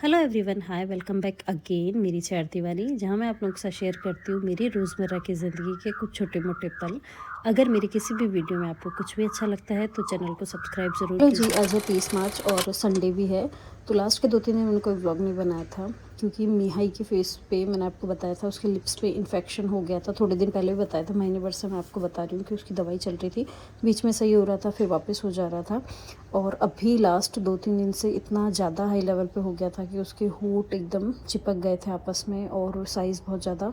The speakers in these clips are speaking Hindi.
हेलो एवरीवन, हाय, वेलकम बैक अगेन मेरी चैट दीवानी, जहाँ मैं आप लोगों के साथ शेयर करती हूँ मेरी रोज़मर्रा की ज़िंदगी के कुछ छोटे मोटे पल। अगर मेरी किसी भी वीडियो में आपको कुछ भी अच्छा लगता है तो चैनल को सब्सक्राइब ज़रूर कीजिए। जी, आज है 30 मार्च और संडे भी है, तो लास्ट के 2-3 दिन मैंने कोई व्लॉग नहीं बनाया था क्योंकि मिहाई के फेस पे मैंने आपको बताया था उसके लिप्स पे इन्फेक्शन हो गया था। थोड़े दिन पहले भी बताया था, महीने भर से मैं आपको बता रही हूँ कि उसकी दवाई चल रही थी, बीच में सही हो रहा था फिर वापस हो जा रहा था। और अभी लास्ट 2-3 दिन से इतना ज़्यादा हाई लेवल पे हो गया था कि उसके होंठ एकदम चिपक गए थे आपस में और साइज़ बहुत ज़्यादा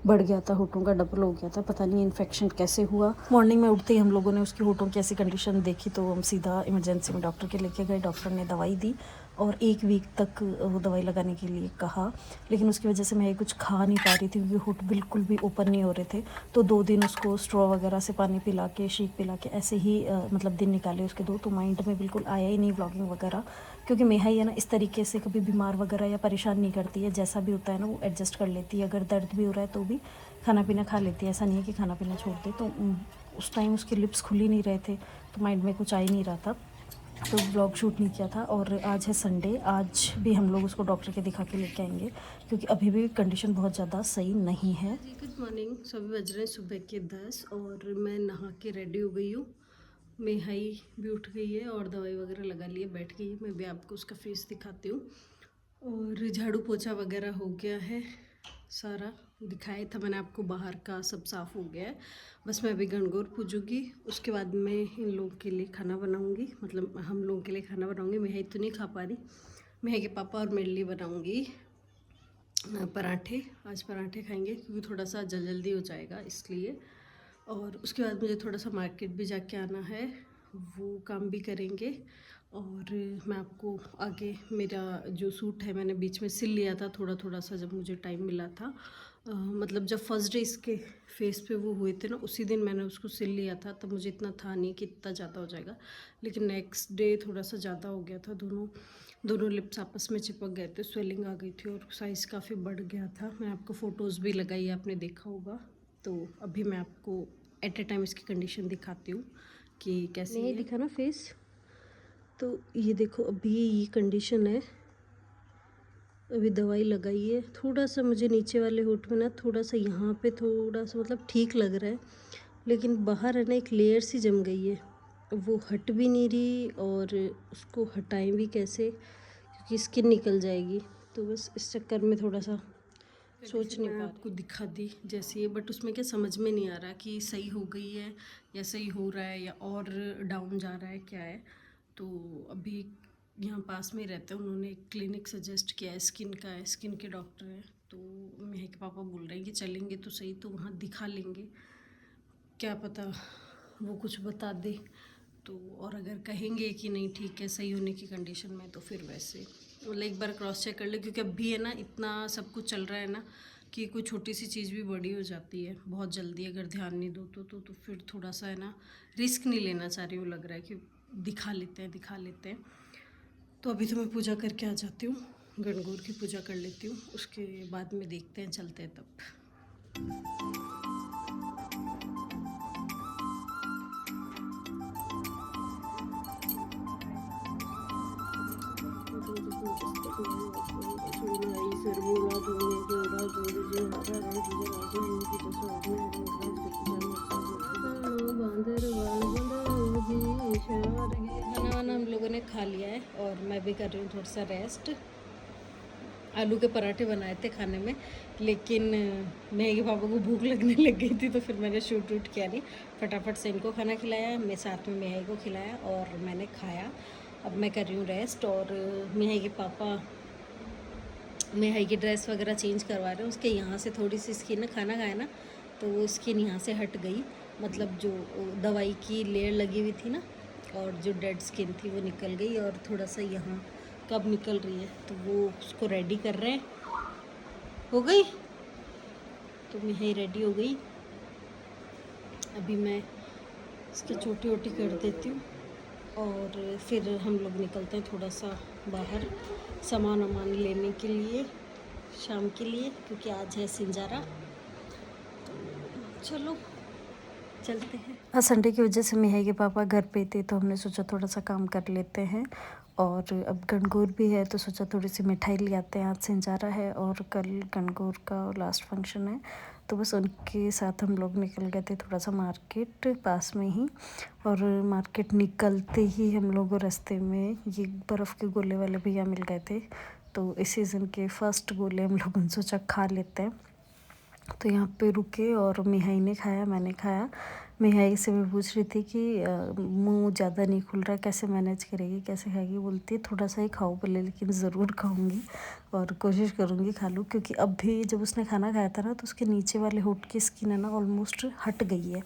बढ़ गया था, होठों का डबल हो गया था। पता नहीं इन्फेक्शन कैसे हुआ। मॉर्निंग में उठते ही हम लोगों ने उसके होठों की ऐसी कंडीशन देखी तो हम सीधा इमरजेंसी में डॉक्टर के लेके गए। डॉक्टर ने दवाई दी और 1 वीक तक वो दवाई लगाने के लिए कहा, लेकिन उसकी वजह से मैं कुछ खा नहीं पा रही थी क्योंकि होठ बिल्कुल भी ओपन नहीं हो रहे थे। तो 2 दिन उसको स्ट्रॉ वगैरह से पानी पिला के, शेक पिला के ऐसे ही मतलब दिन निकाले उसके 2। तो माइंड में बिल्कुल आया ही नहीं व्लॉगिंग वगैरह, क्योंकि मेहाई है ना इस तरीके से कभी बीमार वगैरह या परेशान नहीं करती है। जैसा भी होता है ना वो एडजस्ट कर लेती है। अगर दर्द भी हो रहा है तो भी खाना पीना खा लेती है, ऐसा नहीं है कि खाना पीना छोड़ दे। तो उस टाइम उसके लिप्स खुल ही नहीं रहे थे तो माइंड में कुछ आ ही नहीं रहा था, तो व्लॉग शूट नहीं किया था। और आज है संडे, आज भी हम लोग उसको डॉक्टर के दिखा के लेके आएंगे क्योंकि अभी भी कंडीशन बहुत ज़्यादा सही नहीं है। जी, गुड मॉर्निंग। सभी बज रहे हैं सुबह के 10 और मैं नहा के रेडी हो गई हूँ। मेहाई भी उठ गई है और दवाई वगैरह लगा ली है, बैठ गई है। मैं भी आपको उसका फेस दिखाती हूँ। और झाड़ू पोछा वगैरह हो गया है, सारा दिखाया था मैंने आपको, बाहर का सब साफ़ हो गया है। बस मैं अभी गणगौर पूजूंगी, उसके बाद मैं इन लोगों के लिए खाना बनाऊंगी, मतलब हम लोगों के लिए खाना बनाऊंगी। मेहाई तो नहीं खा पा रही, मेहाई के पापा और मेरे लिए बनाऊंगी पराठे। आज पराठे खाएंगे क्योंकि थोड़ा सा जल्दी हो जाएगा इसलिए। और उसके बाद मुझे थोड़ा सा मार्केट भी जाके आना है, वो काम भी करेंगे। और मैं आपको आगे, मेरा जो सूट है मैंने बीच में सिल लिया था थोड़ा थोड़ा सा जब मुझे टाइम मिला था। मतलब जब फर्स्ट डे इसके फेस पे वो हुए थे ना, उसी दिन मैंने उसको सिल लिया था, तब मुझे इतना था नहीं कि इतना ज़्यादा हो जाएगा। लेकिन नेक्स्ट डे थोड़ा सा ज़्यादा हो गया था, दोनों दोनों लिप्स आपस में चिपक गए थे, स्वेलिंग आ गई थी और साइज़ काफ़ी बढ़ गया था। मैं आपको फ़ोटोज़ भी लगाई है, आपने देखा होगा। तो अभी मैं आपको एट ए टाइम इसकी कंडीशन दिखाती हूँ कि कैसी है। दिखा ना फेस, तो ये देखो अभी ये कंडीशन है। अभी दवाई लगाई है, थोड़ा सा मुझे नीचे वाले होंठ में ना थोड़ा सा यहाँ पे थोड़ा सा मतलब ठीक लग रहा है, लेकिन बाहर है ना एक लेयर सी जम गई है, वो हट भी नहीं रही। और उसको हटाएं भी कैसे क्योंकि स्किन निकल जाएगी। तो बस इस चक्कर में थोड़ा सा सोच नहीं पा रही। आपको दिखा दी जैसी है, बट उसमें क्या समझ में नहीं आ रहा कि सही हो गई है या सही हो रहा है या और डाउन जा रहा है, क्या है। तो अभी यहाँ पास में ही रहते हैं, उन्होंने एक क्लिनिक सजेस्ट किया है, स्किन का है, स्किन के डॉक्टर हैं। तो मेरे के पापा बोल रहे हैं कि चलेंगे तो सही, तो वहाँ दिखा लेंगे, क्या पता वो कुछ बता दे। तो और अगर कहेंगे कि नहीं ठीक है सही होने की कंडीशन में, तो फिर वैसे मतलब एक बार क्रॉस चेक कर ले, क्योंकि अभी है ना इतना सब कुछ चल रहा है ना कि कोई छोटी सी चीज़ भी बड़ी हो जाती है बहुत जल्दी, अगर ध्यान नहीं दो तो फिर थोड़ा सा है ना रिस्क नहीं लेना चाह रही हूँ, लग रहा है कि दिखा लेते हैं। तो अभी तो मैं पूजा करके आ जाती हूँ, गणगौर की पूजा कर लेती हूँ, उसके बाद में देखते हैं, चलते हैं तब। खाना वाना हम लोगों ने खा लिया है और मैं भी कर रही हूँ थोड़ा सा रेस्ट। आलू के पराठे बनाए थे खाने में, लेकिन मेरे के पापा को भूख लगने लग गई थी तो फिर मैंने शूट वूट किया नहीं, फटाफट से इनको खाना खिलाया, मैं साथ में मेहाई को खिलाया और मैंने खाया। अब मैं कर रही हूँ रेस्ट। और मेहाई के पापा मेहाई की ड्रेस वगैरह चेंज करवा रहे हैं। उसके यहाँ से थोड़ी सी स्किन, खाना खाया ना तो वो स्किन यहाँ से हट गई, मतलब जो दवाई की लेयर लगी हुई थी ना और जो डेड स्किन थी वो निकल गई, और थोड़ा सा यहाँ कब निकल रही है तो वो उसको रेडी कर रहे हैं। हो गई तो मेहाई रेडी हो गई। अभी मैं इसकी चोटी वोटी कर देती हूँ और फिर हम लोग निकलते हैं थोड़ा सा बाहर सामान वामान लेने के लिए शाम के लिए, क्योंकि आज है सिंजारा। चलो चलते हैं। आज संडे की वजह से मेहाई के पापा घर पे थे तो हमने सोचा थोड़ा सा काम कर लेते हैं। और अब गणगौर भी है तो सोचा थोड़ी सी मिठाई ले आते हैं। आज सिंजारा है और कल गणगौर का लास्ट फंक्शन है, तो बस उनके साथ हम लोग निकल गए थे थोड़ा सा मार्केट पास में ही। और मार्केट निकलते ही हम लोग रास्ते में ये बर्फ़ के गोले वाले भैया मिल गए थे, तो इस सीज़न के फर्स्ट गोले हम लोगों ने सोचा खा लेते हैं। तो यहाँ पे रुके और मिहाई ने खाया, मैंने खाया। मिहाई से मैं पूछ रही थी कि मुंह ज़्यादा नहीं खुल रहा, कैसे मैनेज करेगी, कैसे खाएगी। बोलती है थोड़ा सा ही खाओ बोले, लेकिन ज़रूर खाऊंगी और कोशिश करूँगी खा लूँ, क्योंकि अब भी जब उसने खाना खाया था ना तो उसके नीचे वाले होंठ की स्किन है ना ऑलमोस्ट हट गई है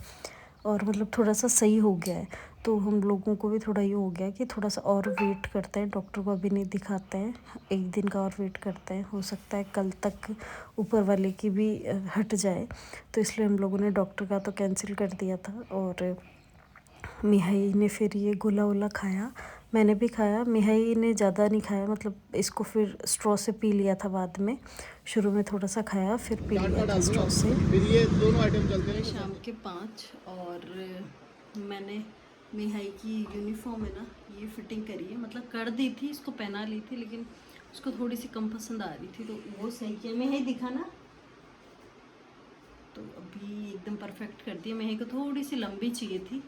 और मतलब थोड़ा सा सही हो गया है। तो हम लोगों को भी थोड़ा ये हो गया कि थोड़ा सा और वेट करते हैं, डॉक्टर को अभी नहीं दिखाते हैं, एक दिन का और वेट करते हैं, हो सकता है कल तक ऊपर वाले की भी हट जाए। तो इसलिए हम लोगों ने डॉक्टर का तो कैंसिल कर दिया था। और मिहाई ने फिर ये गोला वोला खाया, मैंने भी खाया। मिहाई ने ज़्यादा नहीं खाया, मतलब इसको फिर स्ट्रॉ से पी लिया था बाद में। शुरू में थोड़ा सा खाया फिर पी लिया था स्ट्रॉ से। फिर ये दोनों आइटम चलते हैं। शाम के 5 और मैंने मिहाई की यूनिफॉर्म है ना ये फिटिंग करी है, मतलब कर दी थी, इसको पहना ली थी, लेकिन उसको थोड़ी सी कम पसंद आ रही थी तो वो सही किया। मिहाई दिखा ना, तो अभी एकदम परफेक्ट कर दिया। मिहाई को थोड़ी सी लंबी चाहिए थी,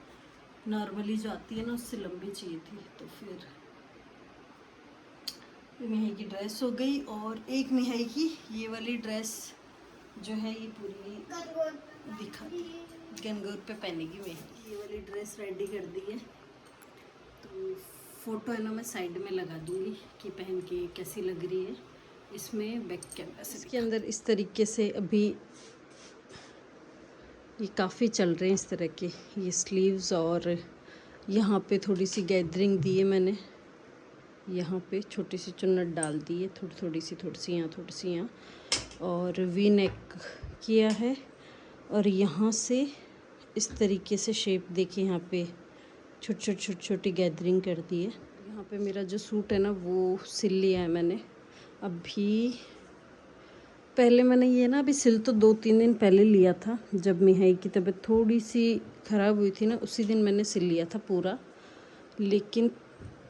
नॉर्मली जो आती है ना उससे लंबी चाहिए थी, तो फिर मिहाई की ड्रेस हो गई। और एक मिहाई की ये वाली ड्रेस जो है ये पूरी दिखा दी, गणगौर पे पहनेगी मिहाई। ये वाली ड्रेस रेडी कर दी है, तो फ़ोटो है ना मैं साइड में लगा दूँगी कि पहन के कैसी लग रही है। इसमें बैक कैमरा से इसके अंदर इस तरीके से अभी ये काफ़ी चल रहे हैं इस तरह के ये स्लीव्स। और यहाँ पे थोड़ी सी गैदरिंग दी है मैंने, यहाँ पे छोटी सी चुन्नट डाल दी है, थोड़ी सी यहाँ और वी नेक किया है। और यहाँ से इस तरीके से शेप देखिए, यहाँ पे छोटी गैदरिंग कर दी है। यहाँ पे मेरा जो सूट है ना वो सिल लिया है मैंने अभी। पहले मैंने ये ना अभी सिल तो 2-3 दिन पहले लिया था, जब मिहाई की तबीयत थोड़ी सी ख़राब हुई थी ना, उसी दिन मैंने सिल लिया था पूरा। लेकिन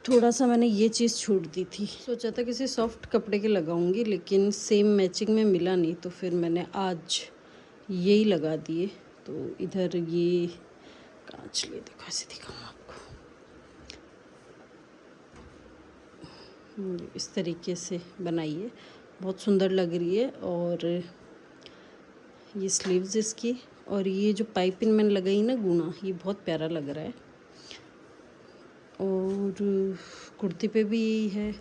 थोड़ा सा मैंने ये चीज़ छूट दी थी, सोचा था किसी सॉफ्ट कपड़े के लगाऊंगी, लेकिन सेम मैचिंग में मिला नहीं, तो फिर मैंने आज यही लगा दिए। तो इधर ये कांच लिए देखो, ऐसे दिखाऊँ आपको, इस तरीके से बनाई है, बहुत सुंदर लग रही है। और ये स्लीव्स इसकी, और ये जो पाइपिंग मैंने लगाई ना गुना, ये बहुत प्यारा लग रहा है। और कुर्ती पे भी यही है।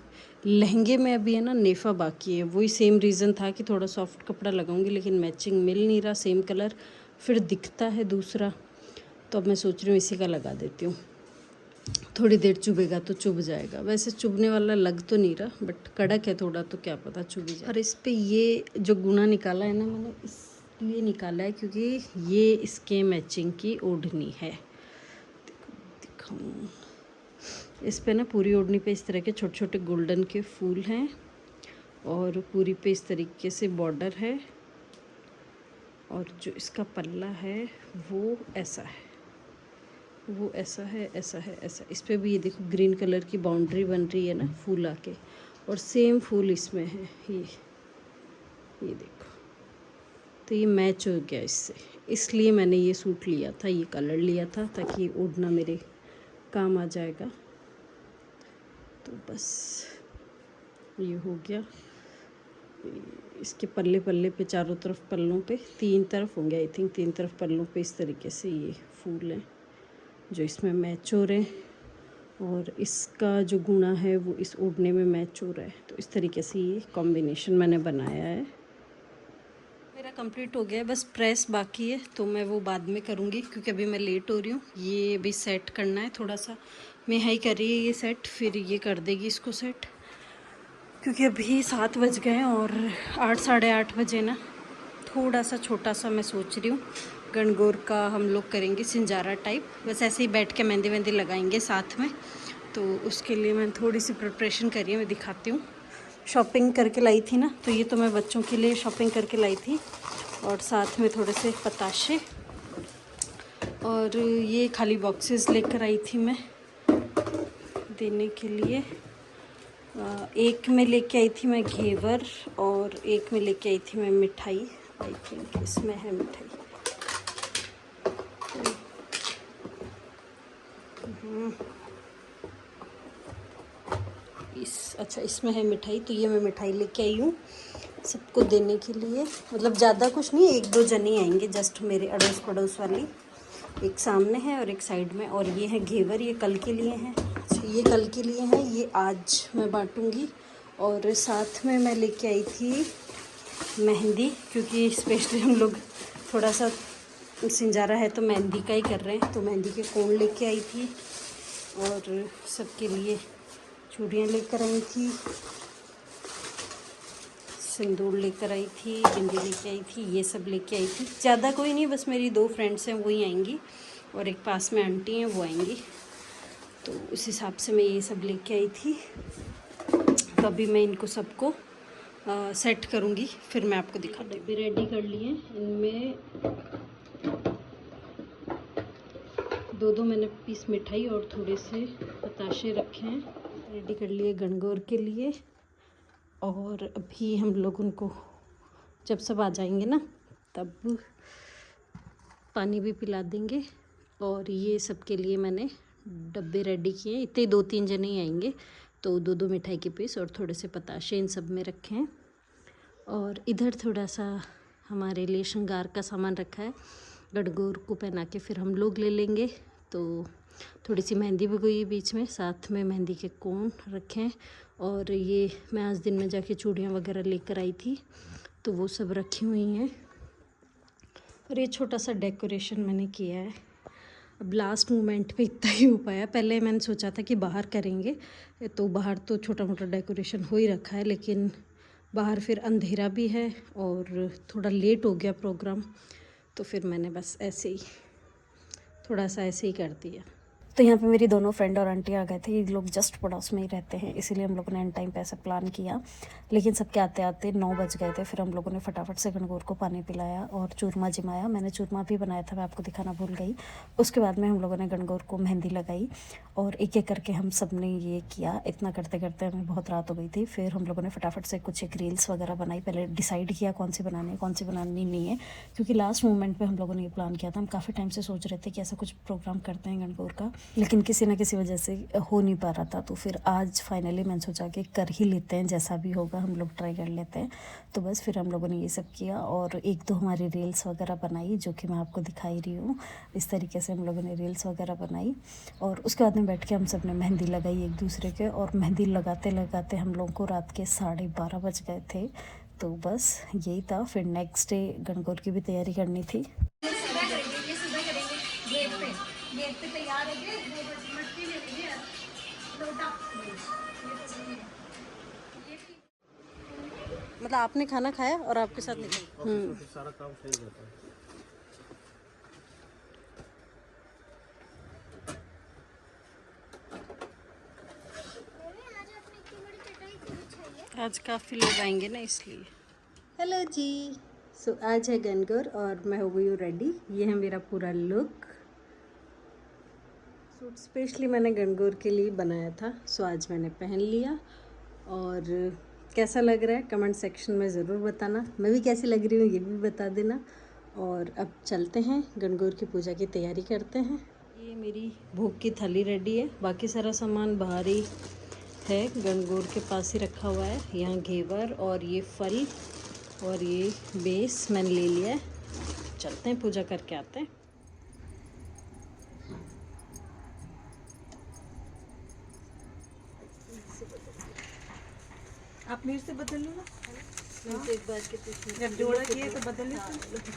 लहंगे में अभी है ना नेफा बाकी है, वही सेम रीज़न था कि थोड़ा सॉफ्ट कपड़ा लगाऊंगी, लेकिन मैचिंग मिल नहीं रहा, सेम कलर फिर दिखता है दूसरा, तो अब मैं सोच रही हूँ इसी का लगा देती हूँ। थोड़ी देर चुभेगा तो चुभ जाएगा, वैसे चुभने वाला लग तो नहीं रहा, बट कड़क है थोड़ा, तो क्या पता चुभ जाए। और इस पे ये जो गुना निकाला है ना मैंने, इसलिए निकाला है क्योंकि ये इसके मैचिंग की ओढ़नी है। दिखाऊँ इस पे ना, पूरी ओढ़नी पे इस तरह के छोटे छोटे गोल्डन के फूल हैं, और पूरी पे इस तरीके से बॉर्डर है। और जो इसका पल्ला है वो ऐसा है, वो ऐसा है, ऐसा। इस पे भी ये देखो ग्रीन कलर की बाउंड्री बन रही है ना फूल आके, और सेम फूल इसमें है ये देखो। तो ये मैच हो गया इससे, इसलिए मैंने ये सूट लिया था, ये कलर लिया था, ताकि ओढ़ना मेरे काम आ जाएगा। तो बस ये हो गया। इसके पल्ले पे चारों तरफ, पल्लों पे 3 तरफ होंगे आई थिंक, 3 तरफ पल्लों पे इस तरीके से ये फूल हैं जो इसमें मैच हो रहे हैं। और इसका जो गुना है वो इस ओढ़ने में मैच हो रहा है, तो इस तरीके से ये कॉम्बिनेशन मैंने बनाया है। मेरा कंप्लीट हो गया है, बस प्रेस बाकी है, तो मैं वो बाद में करूँगी क्योंकि अभी मैं लेट हो रही हूँ। ये अभी सेट करना है थोड़ा सा, मिहाई कर रही है ये सेट, फिर ये कर देगी इसको सेट, क्योंकि अभी 7 बज गए हैं और 8 साढ़े 8 बजे ना थोड़ा सा छोटा सा मैं सोच रही हूँ गणगौर का हम लोग करेंगे सिंजारा टाइप, बस ऐसे ही बैठ के मेहंदी वेंदी लगाएंगे साथ में। तो उसके लिए मैं थोड़ी सी प्रिपरेशन करी है, मैं दिखाती हूँ। शॉपिंग करके लाई थी ना, तो ये तो मैं बच्चों के लिए शॉपिंग करके लाई थी, और साथ में थोड़े से पताशे, और ये खाली बॉक्सेस लेकर आई थी मैं देने के लिए। एक में लेके आई थी मैं घेवर और एक में लेके आई थी मैं मिठाई। आई थिंक इसमें है मिठाई। अच्छा इसमें है मिठाई, तो ये मैं मिठाई लेके आई हूँ सबको देने के लिए। मतलब ज़्यादा कुछ नहीं, 1-2 जने आएंगे जस्ट मेरे अड़ोस पड़ोस वाली। एक सामने है और एक साइड में। और ये है घेवर, ये कल के लिए हैं। अच्छा ये कल के लिए हैं, ये आज मैं बांटूंगी। और साथ में मैं लेके आई थी मेहंदी, क्योंकि स्पेशली हम लोग थोड़ा सा सिंजारा है तो मेहंदी का ही कर रहे हैं, तो मेहंदी के कोन लेके आई थी। और सबके लिए चूड़ियाँ लेकर आई थी, सिंदूर लेकर आई थी, बिंदी लेके आई थी, ये सब लेके आई थी। ज़्यादा कोई नहीं, बस मेरी 2 फ्रेंड्स हैं वही आएंगी और एक पास में आंटी हैं वो आएंगी, तो उस हिसाब से मैं ये सब लेके आई थी। तो अभी मैं इनको सबको सेट करूँगी, फिर मैं आपको दिखाती हूँ। डब्बे रेडी कर लिए, इनमें 2-2 मैंने पीस मिठाई और थोड़े से बताशे रखे हैं। रेडी कर लिए गणगौर के लिए। और अभी हम लोग उनको जब सब आ जाएंगे ना तब पानी भी पिला देंगे। और ये सब के लिए मैंने डब्बे रेडी किए। इतने 2-3 जने ही आएंगे, तो 2-2 मिठाई के पीस और थोड़े से पताशे इन सब में रखे हैं। और इधर थोड़ा सा हमारे लिए श्रृंगार का सामान रखा है, गणगौर को पहना के फिर हम लोग ले लेंगे। तो थोड़ी सी मेहंदी भी गई बीच में, साथ में मेहंदी के कोन रखे हैं। और ये मैं आज दिन में जाके चूड़ियाँ वगैरह लेकर आई थी, तो वो सब रखी हुई हैं। और ये छोटा सा डेकोरेशन मैंने किया है। अब लास्ट मोमेंट पे इतना ही हो पाया। पहले मैंने सोचा था कि बाहर करेंगे, तो बाहर तो छोटा मोटा डेकोरेशन हो ही रखा है, लेकिन बाहर फिर अंधेरा भी है और थोड़ा लेट हो गया प्रोग्राम, तो फिर मैंने बस ऐसे ही थोड़ा सा ऐसे ही कर दिया। तो यहाँ पे मेरी दोनों फ्रेंड और आंटी आ गए थे। ये लोग जस्ट पड़ोस में ही रहते हैं, इसीलिए हम लोगों ने एंड टाइम पे ऐसा प्लान किया। लेकिन सबके आते आते 9 बज गए थे। फिर हम लोगों ने फटाफट से गणगौर को पानी पिलाया और चूरमा जिमाया। मैंने चूरमा भी बनाया था, मैं आपको दिखाना भूल गई। उसके बाद में हम लोगों ने गणगौर को मेहंदी लगाई और एक एक करके हम सब ने ये किया। इतना करते करते हमें बहुत रात हो गई थी। फिर हम लोगों ने फटाफट से कुछ एक रील्स वगैरह बनाई। पहले डिसाइड किया कौन सी बनानी है कौन सी बनानी नहीं है, क्योंकि लास्ट मोमेंट पे हम लोगों ने ये प्लान किया था। हम काफ़ी टाइम से सोच रहे थे कि ऐसा कुछ प्रोग्राम करते हैं गणगौर का, लेकिन किसी न किसी वजह से हो नहीं पा रहा था। तो फिर आज फाइनली मैंने सोचा कि कर ही लेते हैं, जैसा भी होगा हम लोग ट्राई कर लेते हैं। तो बस फिर हम लोगों ने ये सब किया और 1-2 हमारी रील्स वगैरह बनाई, जो कि मैं आपको दिखाई रही हूँ। इस तरीके से हम लोगों ने रील्स वगैरह बनाई और उसके बाद में बैठ के हम सब ने मेहंदी लगाई एक दूसरे के। और मेहंदी लगाते लगाते हम लोगों को रात के 12:30 बज गए थे। तो बस यही था। फिर नेक्स्ट डे गणगौर की भी तैयारी करनी थी। गेट पे तैयार हो गए, मट्टी ले लेंगे लोटा। मतलब आपने खाना खाया और आपके साथ निकल सारा काम सही रहता है। आज काफ़ी लोग आएंगे ना, इसलिए। हेलो जी। सो आज है गणगौर और मैं हो गई हूँ रेडी। ये है मेरा पूरा लुक। सूट स्पेशली मैंने गणगौर के लिए बनाया था, सो आज मैंने पहन लिया। और कैसा लग रहा है कमेंट सेक्शन में ज़रूर बताना। मैं भी कैसी लग रही हूँ ये भी बता देना। और अब चलते हैं, गणगौर की पूजा की तैयारी करते हैं। ये मेरी भोग की थाली रेडी है, बाकी सारा सामान बाहर ही है, गणगौर के पास ही रखा हुआ है। यहाँ घेवर और ये फल और ये बेस मैंने ले लिया है। चलते हैं पूजा करके आते हैं। आप मेरे से बदल लो ना। मैं तो एक बार के जब जोड़ा किए तो बदल लेते।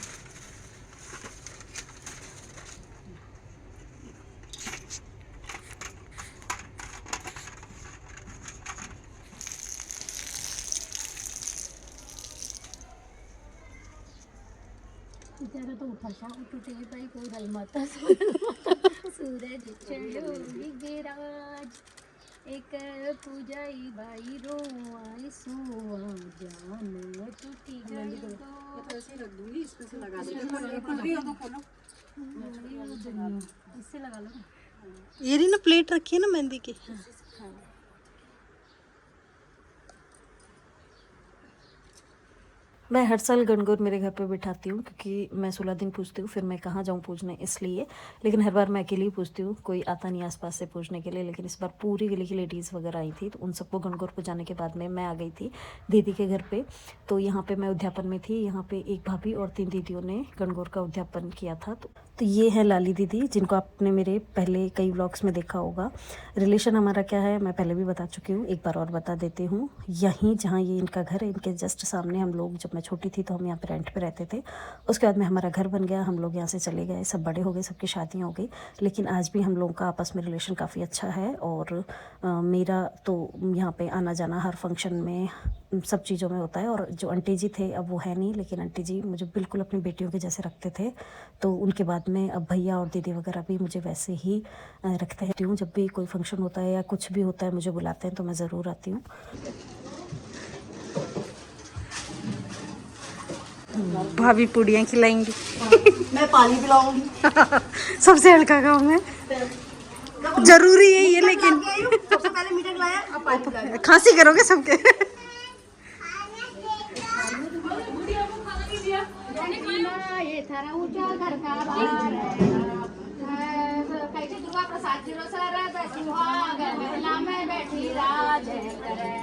बेचारा तो उठा था उठे भाई कोई हल माता सूरज चढ़ो गिराज एक पूजाई भाई रोआई सुआ जान टूटी गई तो ऐसे रख दूंगी, इसमें से लगा इससे लगा लो। ये रही ना प्लेट रखी है ना मेहंदी की। मैं हर साल गणगौर मेरे घर पे बिठाती हूँ क्योंकि मैं 16 दिन पूजती हूँ, फिर मैं कहाँ जाऊँ पूजने इसलिए। लेकिन हर बार मैं अकेली ही पूजती हूँ, कोई आता नहीं आसपास से पूजने के लिए। लेकिन इस बार पूरी गली की लेडीज़ वगैरह आई थी, तो उन सबको गणगौर पूजाने के बाद में मैं आ गई थी दीदी के घर पे। तो यहाँ पे मैं उद्यापन में थी, यहाँ पे एक भाभी और 3 दीदियों ने गणगौर का उद्यापन किया था। तो ये है लाली दीदी, जिनको आपने मेरे पहले कई व्लॉग्स में देखा होगा। रिलेशन हमारा क्या है मैं पहले भी बता चुकी हूँ, एक बार और बता देती हूँ। यहीं जहाँ ये इनका घर है, इनके जस्ट सामने हम लोग, जब मैं छोटी थी तो हम यहाँ पे रेंट पे रहते थे। उसके बाद में हमारा घर बन गया, हम लोग यहाँ से चले गए, सब बड़े हो गए, सबकी शादियाँ हो गई। लेकिन आज भी हम लोगों का आपस में रिलेशन काफ़ी अच्छा है। और मेरा तो यहाँ पे आना जाना हर फंक्शन में, सब चीज़ों में होता है। और जो आंटी जी थे, अब वो है नहीं, लेकिन आंटी जी मुझे बिल्कुल अपनी बेटियों के जैसे रखते थे। तो उनके बाद में अब भैया और दीदी वगैरह भी मुझे वैसे ही रखते हैं। जब भी कोई फंक्शन होता है या कुछ भी होता है, मुझे बुलाते हैं तो मैं ज़रूर आती हूँ। भाभी पूड़ियाँ खिलाएंगी। मैं पानी पिलाऊंगी। सबसे हल्का काम है, जरूरी है ये। लेकिन सबसे पहले मीठा खिलाया, अब पानी पिलाया। खांसी करोगे सबके। ये थारा ऊंचा घर का बार कैसे दुर्गा प्रसाद जी रो सर बैठी सुहागन महिला में बैठी राज करे।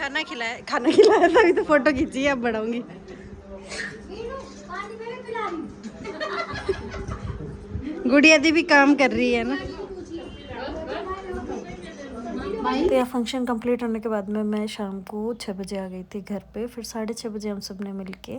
नहीं, खाना खिलाया तभी तो फोटो खींची है, अब बढ़ाऊंगी। गुड़िया दी भी काम कर रही है ना। तो यह फंक्शन कंप्लीट होने के बाद में मैं शाम को 6 बजे आ गई थी घर पे। फिर 6:30 बजे हम सब ने मिल के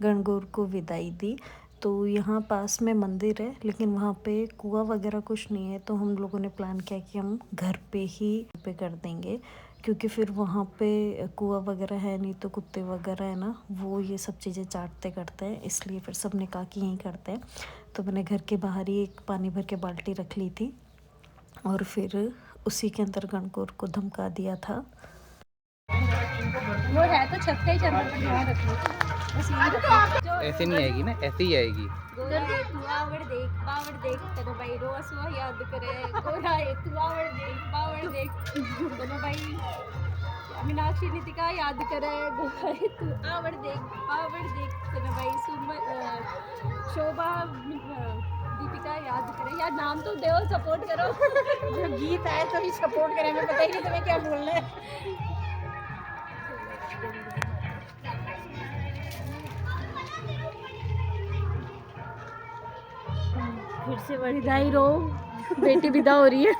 गणगौर को विदाई दी। तो यहाँ पास में मंदिर है, लेकिन वहाँ पे कुआं वगैरह कुछ नहीं है। तो हम लोगों ने प्लान किया कि हम घर पे ही पे कर देंगे, क्योंकि फिर वहाँ पे कुआं वगैरह है नहीं, तो कुत्ते वगैरह है ना, वो ये सब चीज़ें चाटते करते हैं। इसलिए फिर सब ने कहा कि यहीं करते हैं। तो मैंने घर के बाहर ही एक पानी भर के बाल्टी रख ली थी और फिर उसी के अंदर गणगौर को धमका दिया था। वो है तो छत का ही चंद्र पर ध्यान रखना। ऐसे नहीं आएगी ना, ऐसे ही आएगी। बावड़ देख तेरे भाई रोज वो याद करे गोरा एक बावड़ देख दोनों भाई मीनाक्षी नीतिका याद करे गोरा तू आवड़ देख तेरे भाई शोभा दीपिका याद करे। यार नाम तो दो, सपोर्ट करो। जो गीत आए तो ही सपोर्ट करें, हमें पता ही नहीं तुम्हें क्या बोलना है। फिर से विदाई रो, बेटी विदा हो रही है।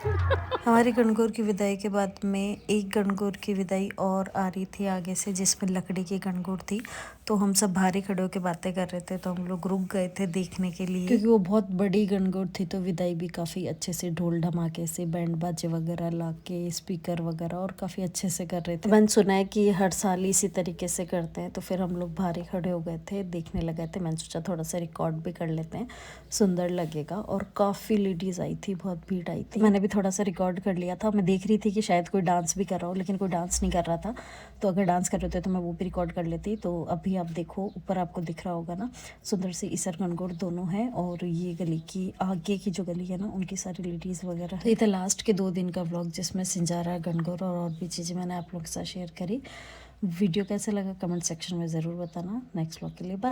हमारी गणगौर की विदाई के बाद में एक गणगौर की विदाई और आ रही थी आगे से, जिसमें लकड़ी की गणगौर थी। तो हम सब बाहर ही खड़े होकर बातें कर रहे थे, तो हम लोग रुक गए थे देखने के लिए, क्योंकि वो बहुत बड़ी गणगौर थी। तो विदाई भी काफ़ी अच्छे से ढोल ढमाके से, बैंड बाजे वगैरह ला के, स्पीकर वगैरह, और काफ़ी अच्छे से कर रहे थे। मैंने सुना है कि हर साल इसी तरीके से करते हैं। तो फिर हम लोग बाहर ही खड़े हो गए थे, देखने लगे थे। मैंने सोचा थोड़ा सा रिकॉर्ड भी कर लेते हैं, सुंदर लगेगा। और काफ़ी लेडीज़ आई थी, बहुत भीड़ आई थी। मैंने भी थोड़ा सा रिकॉर्ड कर लिया था। मैं देख रही थी कि शायद कोई डांस भी कर रहा हो, लेकिन कोई डांस नहीं कर रहा था। तो अगर डांस कर रहे थे तो मैं वो भी रिकॉर्ड कर लेती। तो अभी आप देखो, ऊपर आपको दिख रहा होगा ना, सुंदर सी इसर गणगौर दोनों हैं। और ये गली की आगे की जो गली है ना, उनकी सारी लेडीज़ वगैरह। तो ये था लास्ट के 2 दिन का व्लॉग, जिसमें सिंजारा, गणगौर और भी चीज़ें मैंने आप लोगों के साथ शेयर करी। वीडियो कैसे लगा कमेंट सेक्शन में ज़रूर बताना। नेक्स्ट व्लॉग के लिए बाय।